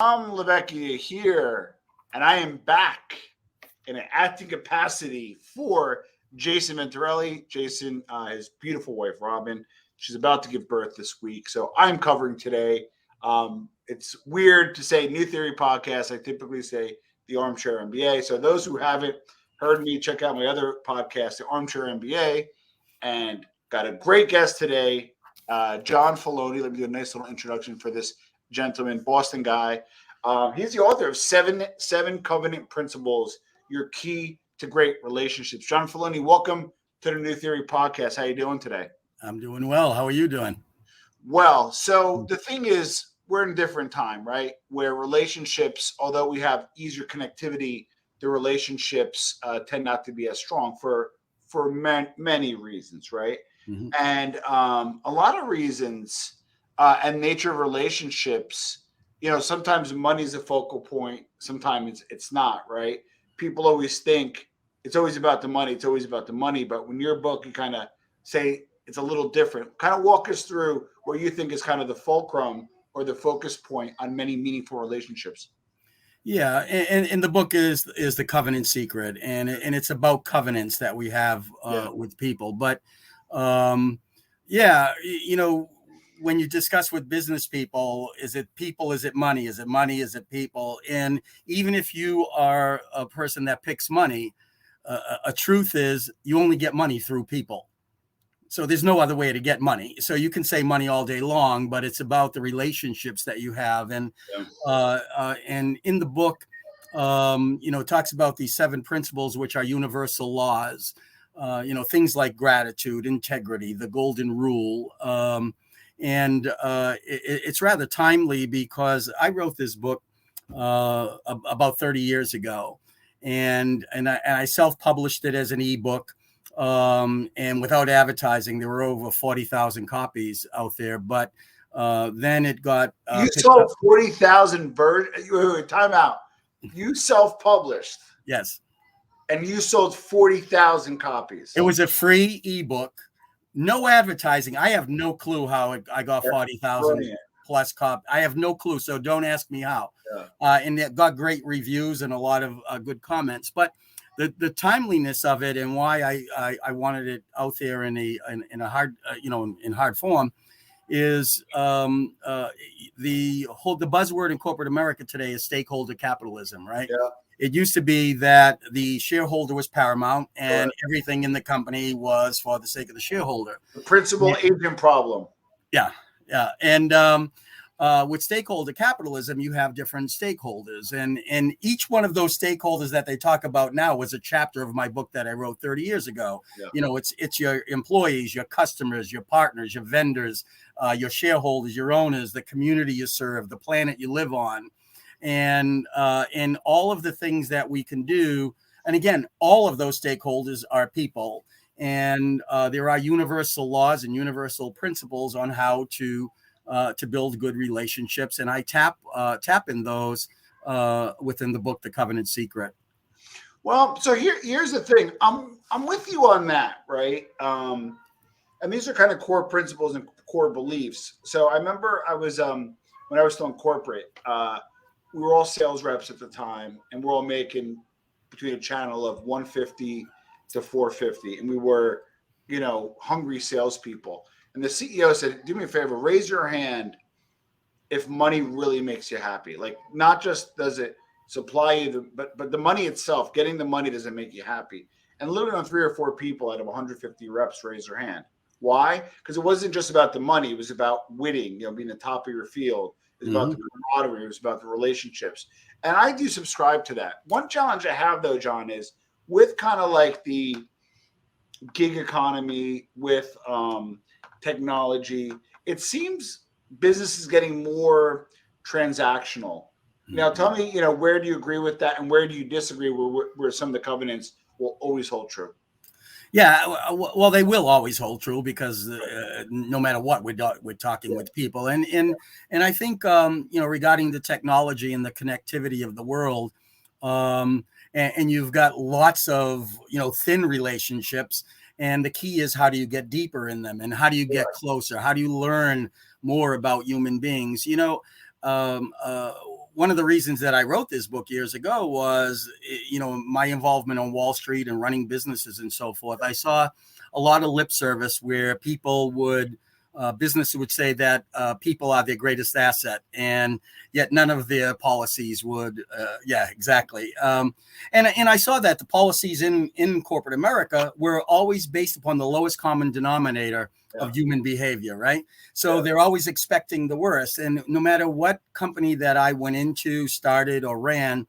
I'm Levecchia here, and I am back in an acting capacity for Jason Venturelli. Jason, his beautiful wife, Robin, she's about to give birth this week, so I'm covering today. It's weird to say New Theory Podcast. I typically say the Armchair MBA. So those who haven't heard me, check out my other podcast, the Armchair MBA, and got a great guest today, John Feloni. Let me do a nice little introduction for this gentleman, Boston guy. He's the author of Seven Covenant Principles, Your Key to Great Relationships. John Feloni, welcome to the New Theory Podcast. How you doing today? I'm doing well. How are you doing? Well, so the thing is, we're in a different time, right? Where relationships, although we have easier connectivity, the relationships tend not to be as strong for many reasons, right? Mm-hmm. And a lot of reasons and nature of relationships, sometimes money is a focal point. Sometimes it's not, right? People always think it's always about the money. It's always about the money. But when your book, you kind of say it's a little different. Kind of walk us through what you think is kind of the fulcrum or the focus point on many meaningful relationships. Yeah, and the book is the Covenant Secret, and it's about covenants that we have with people. But when you discuss with business people, is it people? Is it money? Is it money? Is it people? And even if you are a person that picks money, a truth is you only get money through people. So there's no other way to get money. So you can say money all day long, but it's about the relationships that you have. And in the book, it talks about these 7 principles, which are universal laws. Things like gratitude, integrity, the golden rule. It's rather timely because I wrote this book about 30 years ago, and I self-published it as an ebook. And without advertising, there were over 40,000 copies out there. But then it got you sold 40,000 versions. Time out. You self-published. Yes. And you sold 40,000 copies. It was a free ebook, no advertising. I have no clue how I got 40,000 plus copies. I have no clue. So don't ask me how. Yeah. And it got great reviews and a lot of good comments. But the timeliness of it and why I wanted it out there in a hard in hard form is the buzzword in corporate America today is stakeholder capitalism, right? Yeah. It used to be that the shareholder was paramount and everything in the company was for the sake of the shareholder. The principal agent problem. Yeah. And with stakeholder capitalism, you have different stakeholders, and each one of those stakeholders that they talk about now was a chapter of my book that I wrote 30 years ago. Yeah. It's your employees, your customers, your partners, your vendors, your shareholders, your owners, the community you serve, the planet you live on, and all of the things that we can do. And again, all of those stakeholders are people, and there are universal laws and universal principles on how to build good relationships, and I tap in those within the book, The Covenant Secret. Well, so here's the thing. I'm with you on that, right? And these are kind of core principles and core beliefs. So I remember I was when I was still in corporate, we were all sales reps at the time, and we're all making between a channel of 150 to 450, and we were, hungry salespeople. And the CEO said, do me a favor, raise your hand if money really makes you happy. Like, not just does it supply you, but the money itself, getting the money doesn't make you happy. And literally on 3 or 4 people out of 150 reps raise their hand. Why? Because it wasn't just about the money. It was about winning, being the top of your field. It was about the camaraderie. It was about the relationships. And I do subscribe to that. One challenge I have, though, John, is with kind of like the gig economy, with technology, it seems business is getting more transactional. Now, tell me, where do you agree with that, and where do you disagree where some of the covenants will always hold true? Yeah, well, they will always hold true because no matter what, we're talking with people, and I think regarding the technology and the connectivity of the world, and you've got lots of thin relationships. And the key is, how do you get deeper in them, and how do you get closer? How do you learn more about human beings? one of the reasons that I wrote this book years ago was, my involvement on Wall Street and running businesses and so forth. I saw a lot of lip service where people business would say that people are their greatest asset, and yet none of their policies would. Exactly. And I saw that the policies in corporate America were always based upon the lowest common denominator of human behavior, right? So they're always expecting the worst. And no matter what company that I went into, started, or ran,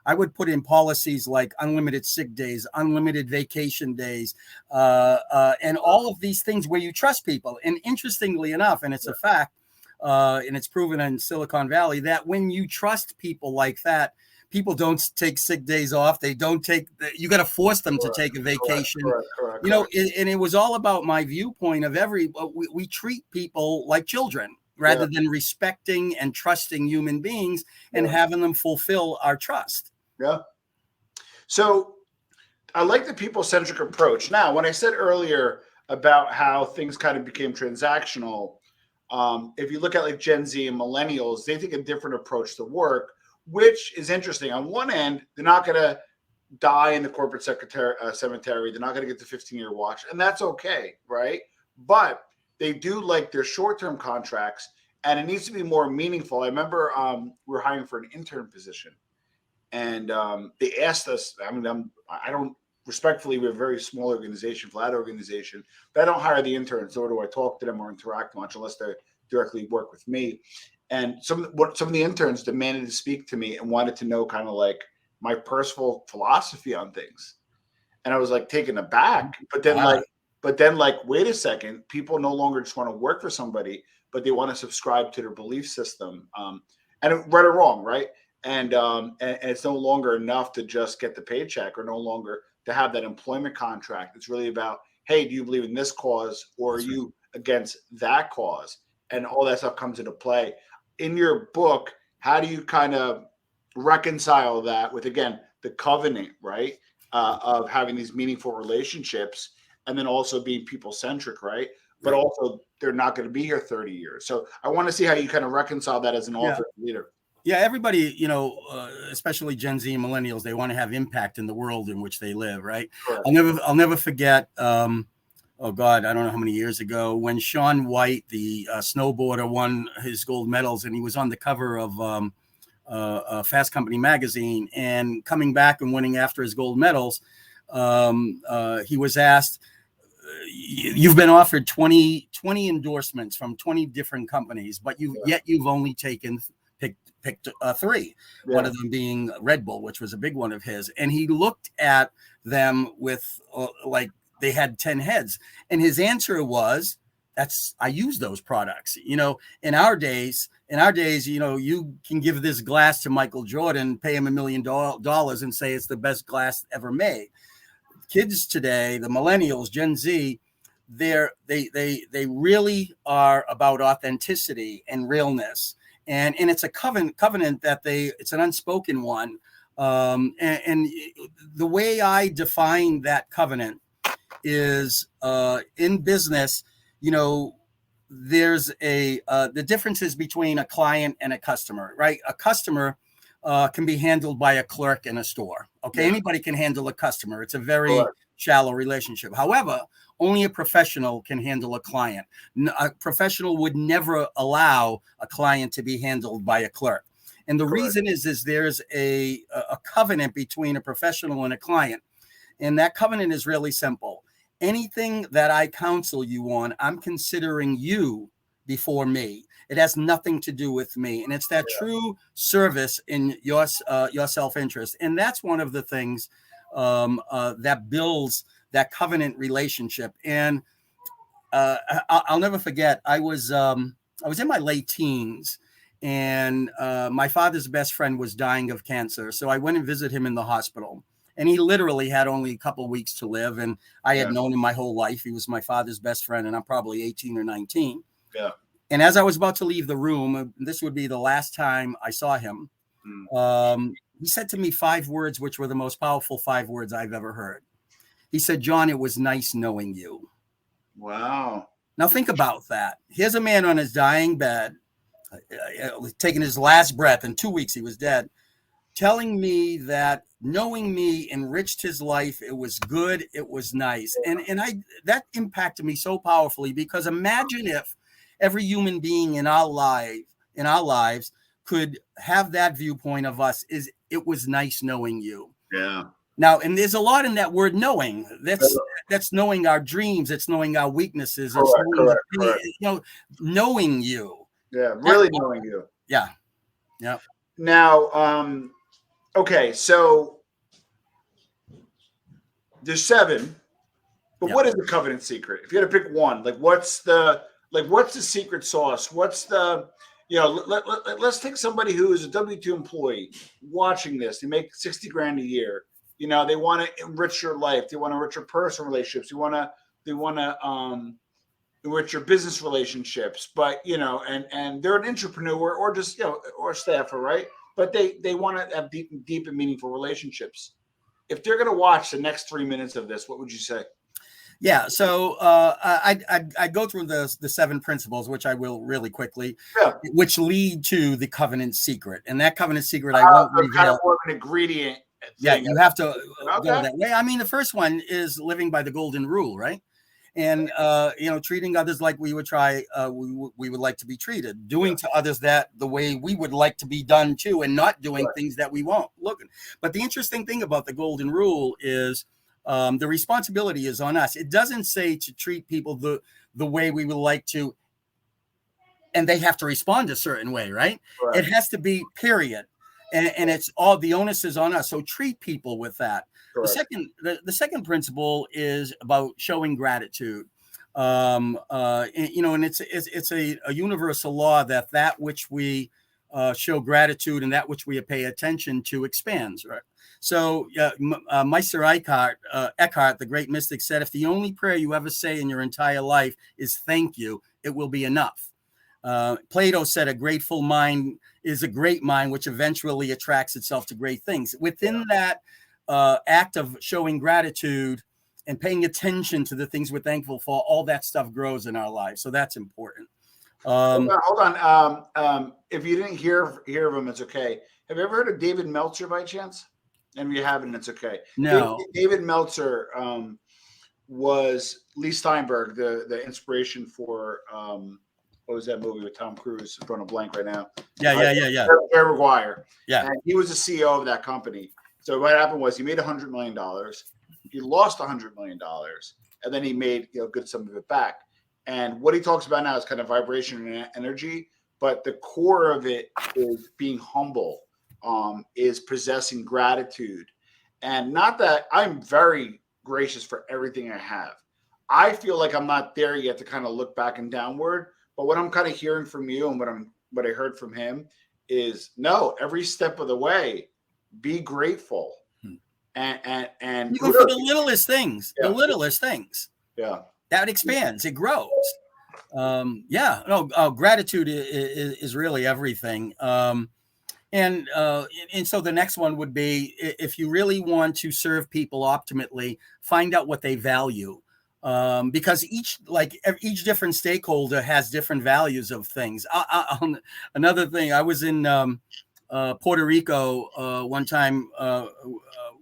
I would put in policies like unlimited sick days, unlimited vacation days, and all of these things where you trust people. And interestingly enough, and it's a fact, and it's proven in Silicon Valley, that when you trust people like that, people don't take sick days off. They don't you got to force them to take a vacation. Correct. And it was all about my viewpoint of we treat people like children rather than respecting and trusting human beings and having them fulfill our trust. Yeah. So I like the people-centric approach. Now, when I said earlier about how things kind of became transactional, if you look at like Gen Z and millennials, they take a different approach to work, which is interesting. On one end, they're not going to die in the corporate cemetery. They're not going to get the 15-year watch, and that's okay, right? But they do like their short-term contracts, and it needs to be more meaningful. I remember we were hiring for an intern position. And they asked us, I don't respectfully, we're a very small organization, flat organization, but I don't hire the interns, nor do I talk to them or interact much unless they directly work with me. And some of the interns demanded to speak to me and wanted to know kind of like my personal philosophy on things. And I was like taken aback, but then wait a second, people no longer just want to work for somebody, but they want to subscribe to their belief system. And right or wrong, right? And it's no longer enough to just get the paycheck or no longer to have that employment contract. It's really about, hey, do you believe in this cause or are you against that cause? And all that stuff comes into play. In your book, how do you kind of reconcile that with, again, the covenant, right, of having these meaningful relationships and then also being people-centric, right? But also they're not going to be here 30 years. So I want to see how you kind of reconcile that as an author leader. Yeah, everybody, especially Gen Z and millennials, they want to have impact in the world in which they live, right? Sure. I'll never forget. Oh God, I don't know how many years ago when Shaun White, the snowboarder, won his gold medals, and he was on the cover of Fast Company magazine. And coming back and winning after his gold medals, he was asked, "You've been offered 20 endorsements from 20 different companies, but you've only picked 3, one of them being Red Bull, which was a big one of his." And he looked at them with like they had 10 heads. And his answer was, I use those products. In our days, you can give this glass to Michael Jordan, pay him $1 million and say it's the best glass ever made. Kids today, the millennials, Gen Z, they really are about authenticity and realness. And it's a covenant that it's an unspoken one. And the way I define that covenant is in business, there's the differences between a client and a customer, right? A customer can be handled by a clerk in a store. Okay. Yeah. Anybody can handle a customer. It's a very shallow relationship. However, only a professional can handle a client. A professional would never allow a client to be handled by a clerk. And the reason is there's a covenant between a professional and a client. And that covenant is really simple. Anything that I counsel you on, I'm considering you before me. It has nothing to do with me. And it's that true service in your self-interest. And that's one of the things that builds that covenant relationship. And I'll never forget, I was in my late teens, and my father's best friend was dying of cancer. So I went and visited him in the hospital. And he literally had only a couple of weeks to live. And I had known him my whole life. He was my father's best friend, and I'm probably 18 or 19. Yeah. And as I was about to leave the room, this would be the last time I saw him. He said to me 5 words, which were the most powerful 5 words I've ever heard. He said, "John, it was nice knowing you." Wow. Now think about that. Here's a man on his dying bed taking his last breath. In 2 weeks, he was dead, telling me that knowing me enriched his life. It was good. It was nice. And that impacted me so powerfully, because imagine if every human being in our lives could have that viewpoint of us, is it was nice knowing you. Yeah. Now, and there's a lot in that word knowing. That's knowing our dreams. It's knowing our weaknesses. It's Correct. Knowing you. Yeah, really knowing you. Yeah. Yeah. Now, okay, so there's 7, but what is the covenant secret? If you had to pick one, what's the secret sauce? What's the, let's take somebody who is a W-2 employee watching this. They make 60 grand a year. They want to enrich your life. They want to enrich your personal relationships. They want to enrich your business relationships. But and they're an entrepreneur or just or a staffer, right? But they want to have deep and meaningful relationships. If they're going to watch the next 3 minutes of this, what would you say? Yeah, so I go through the 7 principles, which I will really quickly, which lead to the covenant secret. And that covenant secret I won't reveal. Kind of more of an ingredient. Yeah, you have to go that way. I mean, the first one is living by the golden rule, right? And treating others like we would we would like to be treated, doing to others that the way we would like to be done too, and not doing things that we won't. Look, but the interesting thing about the golden rule is the responsibility is on us. It doesn't say to treat people the way we would like to, and they have to respond a certain way, right? It has to be, period. And it's all, the onus is on us. So treat people with that. The second principle is about showing gratitude. And it's a universal law that which we show gratitude and that which we pay attention to expands, right? So Meister Eckhart, the great mystic, said, if the only prayer you ever say in your entire life is thank you, it will be enough. Plato said a grateful mind is a great mind, which eventually attracts itself to great things. Within that act of showing gratitude and paying attention to the things we're thankful for, all that stuff grows in our lives. So that's important. Hold on. If you didn't hear of him, it's okay. Have you ever heard of David Meltzer by chance? And if you haven't, it's okay. No. David Meltzer was Lee Steinberg, the inspiration for what was that movie with Tom Cruise? I'm drawing a blank right now. Yeah. Jerry Maguire. Yeah. And he was the CEO of that company. So what happened was he made $100 million. He lost $100 million, and then he made good some of it back. And what he talks about now is kind of vibration and energy, but the core of it is being humble, is possessing gratitude. And not that I'm very gracious for everything I have. I feel like I'm not there yet to kind of look back and downward. But what I'm kind of hearing from you and what I heard from him is no, every step of the way, be grateful. And even for the littlest things, Yeah. That expands, it grows. Gratitude is really everything. And so the next one would be, if you really want to serve people optimally, find out what they value. Because each different stakeholder has different values of things. Another thing, I was in Puerto Rico one time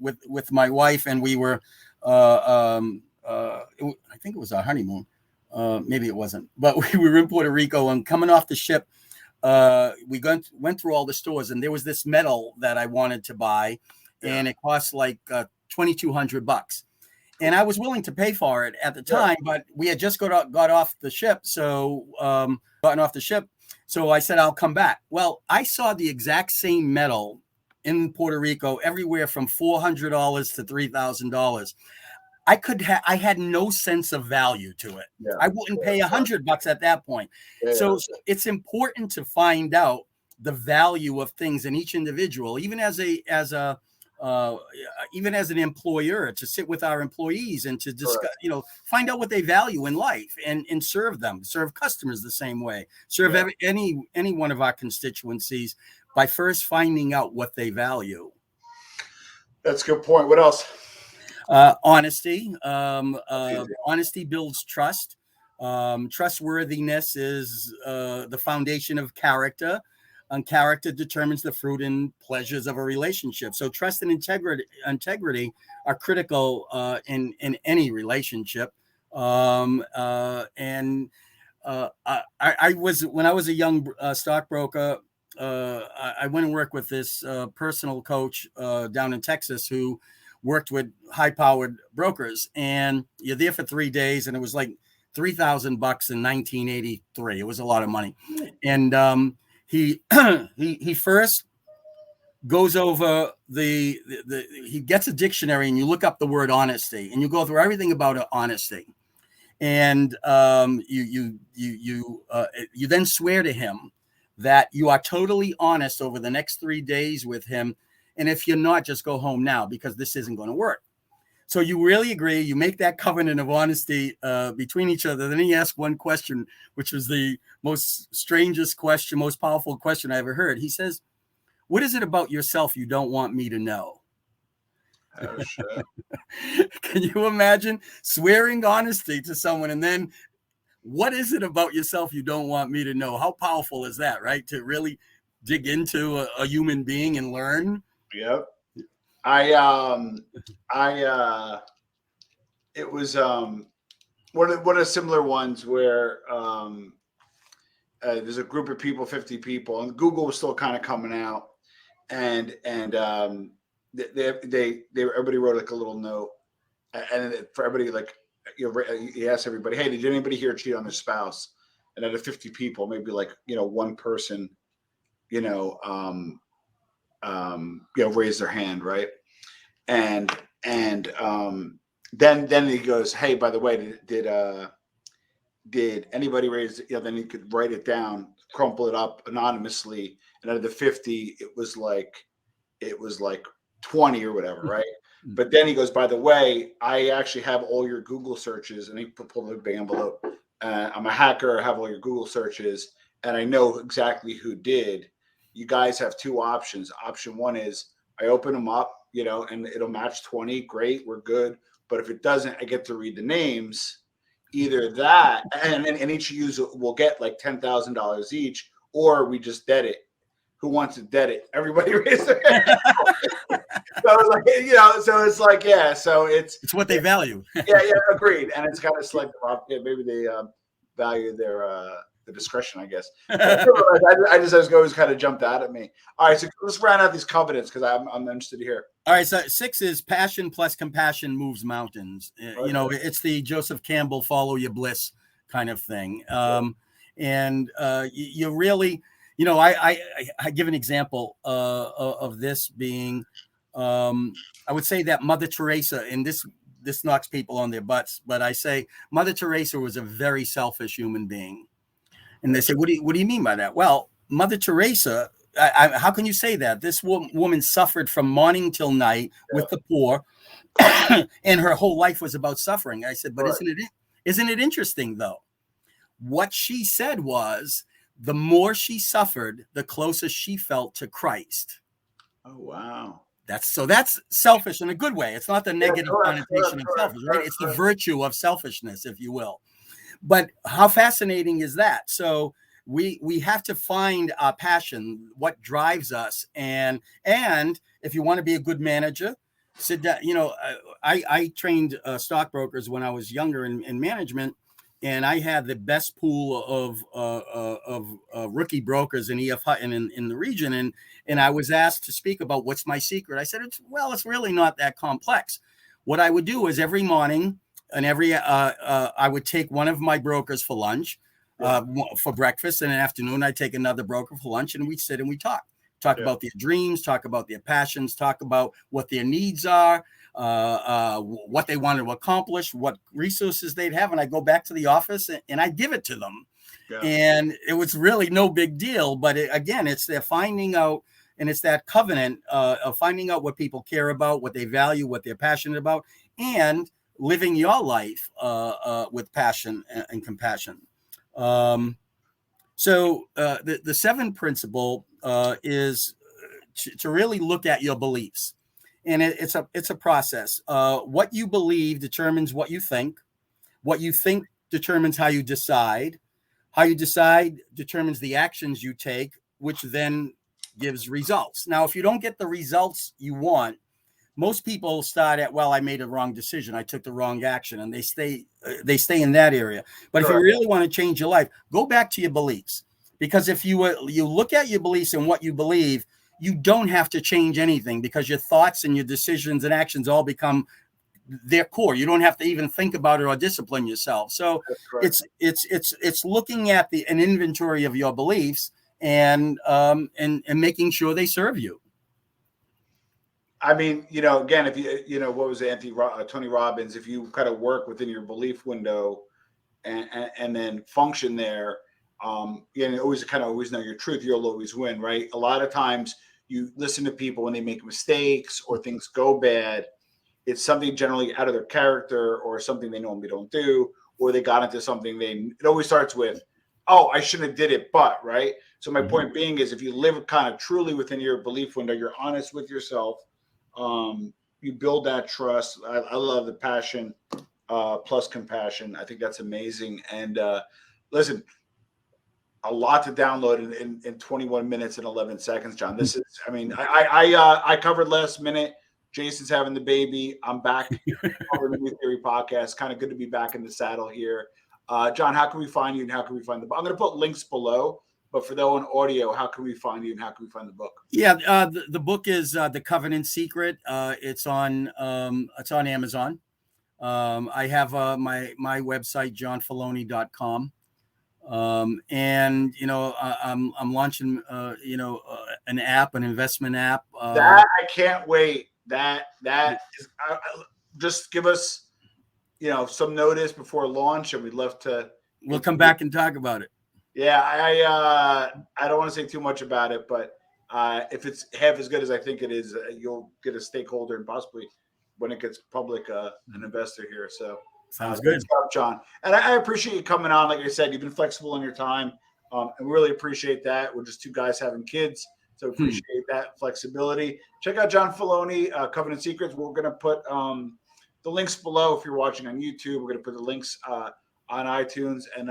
with my wife, and we were I think it was our honeymoon. Maybe it wasn't, but we were in Puerto Rico, and coming off the ship, we went through all the stores, and there was this medal that I wanted to buy, and it cost like $2,200. And I was willing to pay for it at the time, but we had just got off the ship. So gotten off the ship. So I said, I'll come back. Well, I saw the exact same medal in Puerto Rico, everywhere from $400 to $3,000. I had no sense of value to it. Yeah. I wouldn't pay $100 at that point. Yeah. So it's important to find out the value of things in each individual, even as an employer, to sit with our employees and to discuss, find out what they value in life and serve them, serve customers the same way, serve any one of our constituencies by first finding out what they value. That's a good point. What else? Honesty. Honesty builds trust. Trustworthiness is the foundation of character, and character determines the fruit and pleasures of a relationship. So trust and integrity are critical in any relationship. I was, when I was a young stockbroker, I went and worked with this personal coach down in Texas who worked with high-powered brokers, and you're there for 3 days, and it was like $3,000 in 1983. It was a lot of money, and he he first goes over the he gets a dictionary, and you look up the word honesty, and you go through everything about honesty, and you then swear to him that you are totally honest over the next 3 days with him, and if you're not, just go home now, because this isn't going to work. So you really agree, you make that covenant of honesty between each other. Then he asked one question, which was the most strangest question, most powerful question I ever heard. He says, "What is it about yourself you don't want me to know?" Oh, shit. Can you imagine swearing honesty to someone, and then, what is it about yourself you don't want me to know? How powerful is that, right? To really dig into a human being and learn. Yep. It was one of the similar ones where there's a group of people, 50 people, and Google was still kind of coming out, and everybody wrote like a little note, and for everybody, like, you ask everybody, hey, did anybody here cheat on their spouse? And out of 50 people, maybe like, one person, raised their hand, right? And then he goes, hey, by the way, did anybody raise it? Then he could write it down, crumple it up anonymously, and out of the 50, it was like 20 or whatever, right? But then he goes, by the way, I actually have all your Google searches, and he pulled a big envelope. I'm a hacker. I have all your Google searches, and I know exactly who did. You guys have two options. Option one is I open them up, and it'll match 20. Great, we're good. But if it doesn't, I get to read the names. Either that, and each of you will get like $10,000 each, or we just dead it. Who wants to dead it? Everybody raised their hand. So it's like, so it's like, yeah. So it's what they value. yeah, agreed. And it's kind of like, maybe they value their discretion, I guess. I just always kind of jumped out at me. All right, so let's round out these covenants, because I'm interested to hear. All right, so 6 is passion plus compassion moves mountains. Okay. It's the Joseph Campbell follow your bliss kind of thing. And you really, I give an example of this being, I would say that Mother Teresa, and this knocks people on their butts, but I say Mother Teresa was a very selfish human being. And they say, what do you mean by that? Well, Mother Teresa, how can you say that? This woman suffered from morning till night with the poor, and her whole life was about suffering. I said, but isn't it interesting, though? What she said was, the more she suffered, the closer she felt to Christ. Oh, wow. That's selfish in a good way. It's not the negative connotation of selfish, right? It's the virtue of selfishness, if you will. But how fascinating is that? So we have to find our passion, what drives us, and if you want to be a good manager, sit down. I trained stockbrokers when I was younger in management, and I had the best pool of rookie brokers in EF Hutton in the region, and I was asked to speak about what's my secret. I said, it's really not that complex. What I would do is every morning, and I would take one of my brokers for lunch, for breakfast, and in the afternoon I'd take another broker for lunch, and we'd sit and we talk about their dreams, talk about their passions, talk about what their needs are, what they want to accomplish, what resources they'd have. And I go back to the office and I give it to them. Yeah. And it was really no big deal. But again, it's their finding out, and it's that covenant of finding out what people care about, what they value, what they're passionate about, and living your life with passion and compassion. So the 7th principle is to really look at your beliefs, and it's a process. What you believe determines what you think. What you think determines how you decide. How you decide determines the actions you take, which then gives results. Now, if you don't get the results you want, most people start at, well, I made a wrong decision. I took the wrong action, and they stay in that area. But if you really want to change your life, go back to your beliefs. Because if you look at your beliefs and what you believe, you don't have to change anything, because your thoughts and your decisions and actions all become their core. You don't have to even think about it or discipline yourself. So it's looking at an inventory of your beliefs and making sure they serve you. I mean, again, if what was it, Tony Robbins, if you kind of work within your belief window and then function there, and always know your truth, you'll always win, right? A lot of times you listen to people when they make mistakes or things go bad. It's something generally out of their character or something they normally don't do, or they got into something it always starts with, oh, I shouldn't have did it, but, right? So my point being is, if you live kind of truly within your belief window, you're honest with yourself, you build that trust. I love the passion plus compassion. I think that's amazing. And listen, a lot to download in 21 minutes and 11 seconds, John. This is, I mean, I covered last minute. Jason's having the baby. I'm back over the New Theory podcast. Kind of good to be back in the saddle here. John, how can we find you and how can we find the book? I'm going to put links below, but for those on audio, how can we find you and how can we find the book? Yeah, the book is The Covenant Secret. It's on Amazon. I have my website, johnfeloni.com. And I'm launching an app, an investment app. That I can't wait. That is just give us some notice before launch, and we'd love to. We'll come back and talk about it. Yeah, I don't want to say too much about it, but if it's half as good as I think it is, you'll get a stakeholder and possibly, when it gets public, an investor here. So sounds good, stuff, John. And I appreciate you coming on. Like I said, you've been flexible in your time, and we really appreciate that. We're just two guys having kids, so appreciate that flexibility. Check out John Feloni, Covenant Secrets. We're going to put the links below if you're watching on YouTube. We're going to put the links on iTunes. And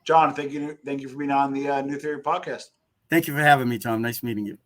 John, thank you for being on the New Theory podcast. Thank you for having me, Tom. Nice meeting you.